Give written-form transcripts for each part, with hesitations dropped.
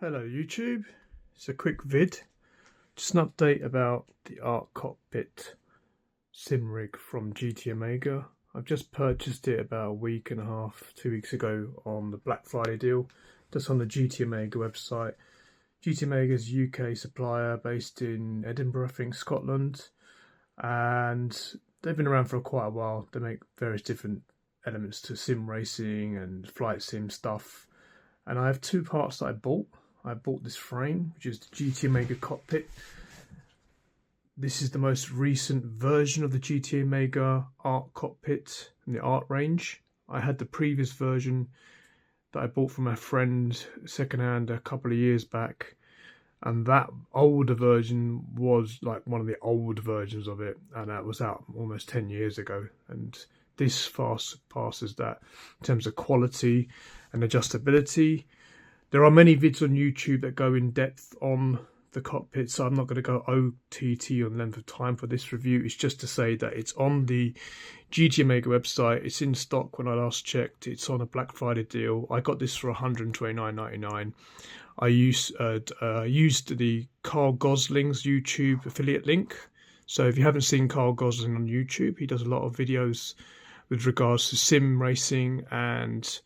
Hello YouTube, it's a quick vid, just an update about the Cockpit SIM rig from GT Omega. I've just purchased it about a week and a half, 2 weeks ago on the Black Friday deal, just on the GT Omega website. GT Omega is a UK supplier based in Edinburgh, I think, Scotland, and they've been around for quite a while. They make various different elements to sim racing and flight sim stuff, and I have two parts that I bought. I bought this frame, which is the GT Omega Cockpit. This is the most recent version of the GT Omega Art Cockpit in the Art range. I had the previous version that I bought from a friend secondhand a couple of years back, and that older version was like one of the old versions of it, and that was out almost 10 years ago. And this far surpasses that in terms of quality and adjustability. There are many vids on YouTube that go in depth on the cockpit, so I'm not going to go OTT on length of time for this review. It's just to say that it's on the GT Omega website. It's in stock when I last checked. It's on a Black Friday deal. I got this for $129.99. I used the Carl Gosling's YouTube affiliate link. So if you haven't seen Carl Gosling on YouTube, he does a lot of videos with regards to sim racing and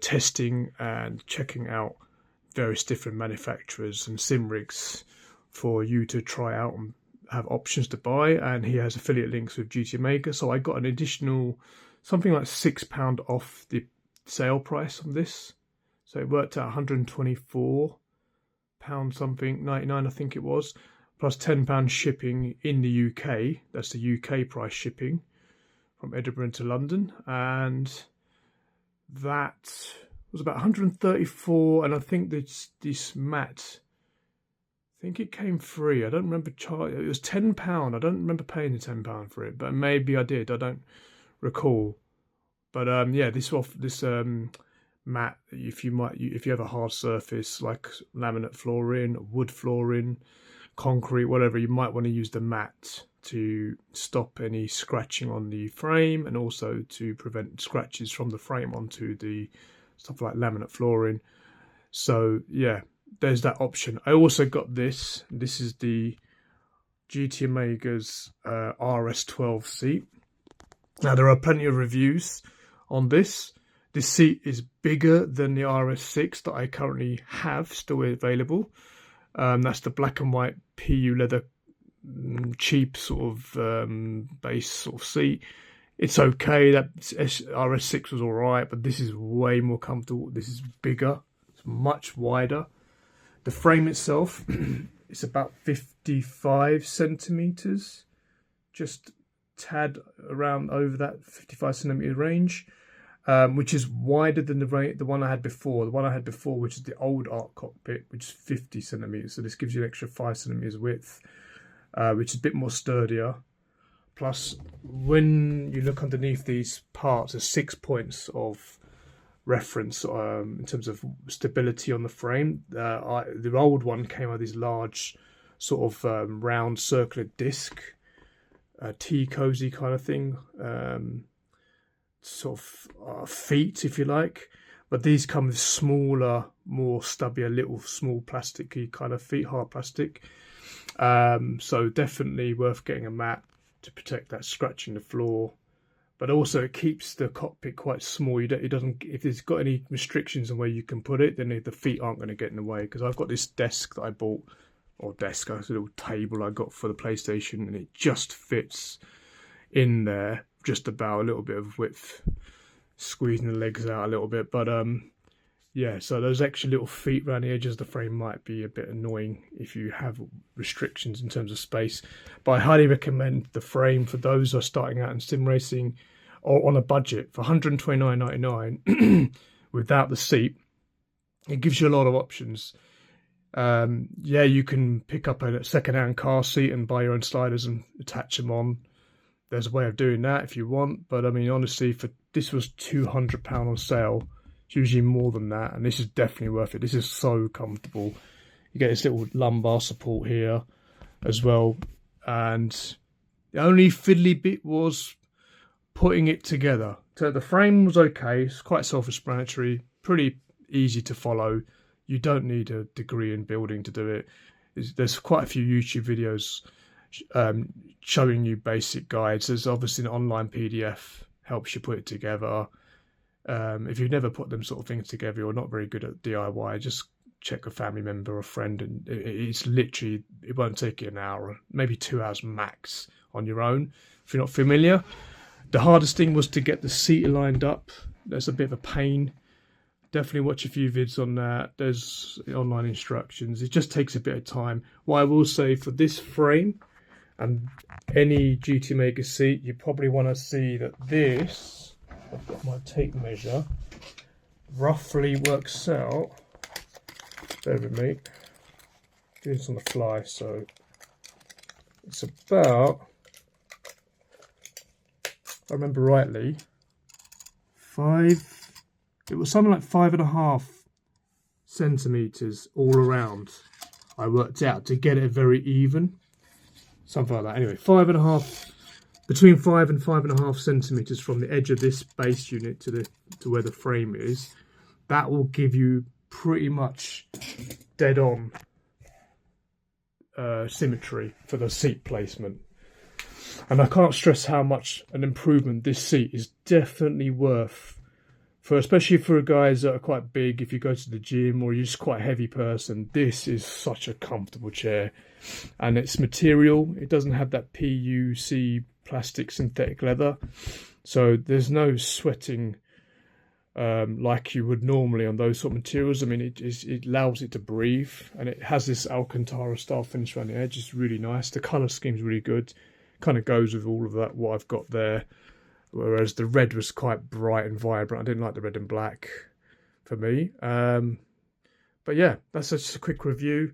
testing and checking out various different manufacturers and sim rigs for you to try out and have options to buy. And he has affiliate links with GT Omega, so I got an additional something like £6 off the sale price on this, so it worked out £124 something 99 I think it was, plus £10 shipping in the UK. That's the UK price shipping from Edinburgh to London, and that was about 134. And I think this mat, I think it came free. I don't remember charge. It was £10. I don't remember paying the £10 for it, but maybe I did. I don't recall. But yeah, this mat, if you have a hard surface like laminate flooring, wood flooring, concrete, whatever, you might want to use the mat to stop any scratching on the frame, and also to prevent scratches from the frame onto the stuff like laminate flooring. So yeah, there's that option. I also got this. This is the GT Omega's RS12 seat. Now there are plenty of reviews on this. This seat is bigger than the RS6 that I currently have still available. That's the black and white PU leather, cheap sort of base sort of seat. It's okay. That RS6 was all right, but this is way more comfortable. This is bigger. It's much wider. The frame itself is about 55 centimeters, just tad around over that 55 centimeter range, which is wider than the one I had before. The one I had before, which is the old Art Cockpit, which is 50 centimeters. So this gives you an extra 5 centimeters width, which is a bit more sturdier. Plus, when you look underneath these parts, there's 6 points of reference in terms of stability on the frame. The old one came with this large sort of round circular disc, tea cozy kind of thing, sort of feet, if you like. But these come with smaller, more stubbier, little small plasticky kind of feet, hard plastic. So definitely worth getting a mat to protect that scratching the floor, but also it keeps the cockpit quite small. It doesn't, if it's got any restrictions on where you can put it, then the feet aren't going to get in the way. Because I've got this desk that I bought, or desk, a little table I got for the PlayStation, and it just fits in there, just about a little bit of width, squeezing the legs out a little bit. But yeah, so those extra little feet around the edges of the frame might be a bit annoying if you have restrictions in terms of space. But I highly recommend the frame for those who are starting out in sim racing or on a budget. For $129.99 without the seat, it gives you a lot of options. Yeah, you can pick up a second-hand car seat and buy your own sliders and attach them on. There's a way of doing that if you want. But I mean, honestly, this was £200 on sale. Usually more than that, and this is definitely worth it. This is so comfortable. You get this little lumbar support here as well, and the only fiddly bit was putting it together. So the frame was okay. It's quite self-explanatory, pretty easy to follow. You don't need a degree in building to do it. There's quite a few YouTube videos showing you basic guides. There's obviously an online PDF helps you put it together. If you've never put them sort of things together, you're not very good at DIY, just check a family member or friend, and it's literally, it won't take you an hour, maybe 2 hours max on your own if you're not familiar. The hardest thing was to get the seat lined up. That's a bit of a pain. Definitely watch a few vids on that. There's online instructions. It just takes a bit of time. What I will say for this frame and any GT Maker seat, you probably want to see that this, I've got my tape measure, roughly works out, bear with me, doing this on the fly, so it's about, if I remember rightly, it was something like 5.5 centimeters all around. I worked out to get it very even, something like that. Anyway, 5.5, between 5 and 5.5 centimeters from the edge of this base unit to where the frame is. That will give you pretty much dead on symmetry for the seat placement. And I can't stress how much an improvement this seat is definitely worth, especially for guys that are quite big. If you go to the gym or you're just quite a heavy person, this is such a comfortable chair. And its material, it doesn't have that PUC plastic synthetic leather, so there's no sweating like you would normally on those sort of materials. I mean, it allows it to breathe, and it has this Alcantara style finish around the edge. It's really nice. The colour scheme's really good. Kind of goes with all of that what I've got there. Whereas the red was quite bright and vibrant. I didn't like the red and black for me. But yeah, that's just a quick review.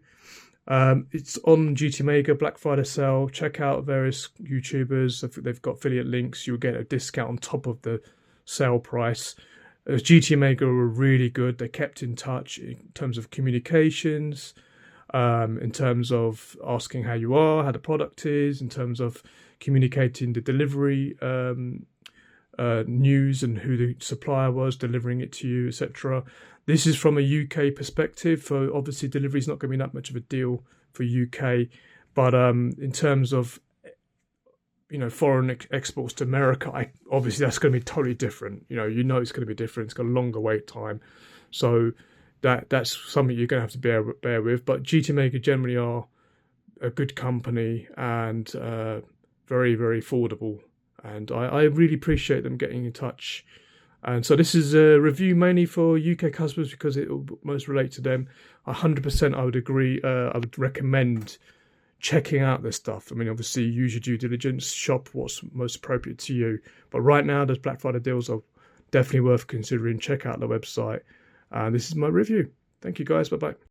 It's on GT Maker Black Friday sale. Check out various YouTubers. They've got affiliate links. You'll get a discount on top of the sale price. GT Maker were really good. They kept in touch in terms of communications, in terms of asking how you are, how the product is, in terms of communicating the delivery news and who the supplier was delivering it to you, etc. This is from a UK perspective, so obviously delivery is not going to be that much of a deal for UK, but in terms of foreign exports to America, obviously that's going to be totally different. You know it's going to be different. It's got a longer wait time, so that's something you're going to have to bear with. But GT Maker generally are a good company and very, very affordable, and I really appreciate them getting in touch. And so this is a review mainly for UK customers because it will most relate to them. 100% I would agree. I would recommend checking out this stuff. I mean, obviously use your due diligence, shop what's most appropriate to you. But right now, those Black Friday deals are definitely worth considering. Check out the website. And this is my review. Thank you guys. Bye-bye.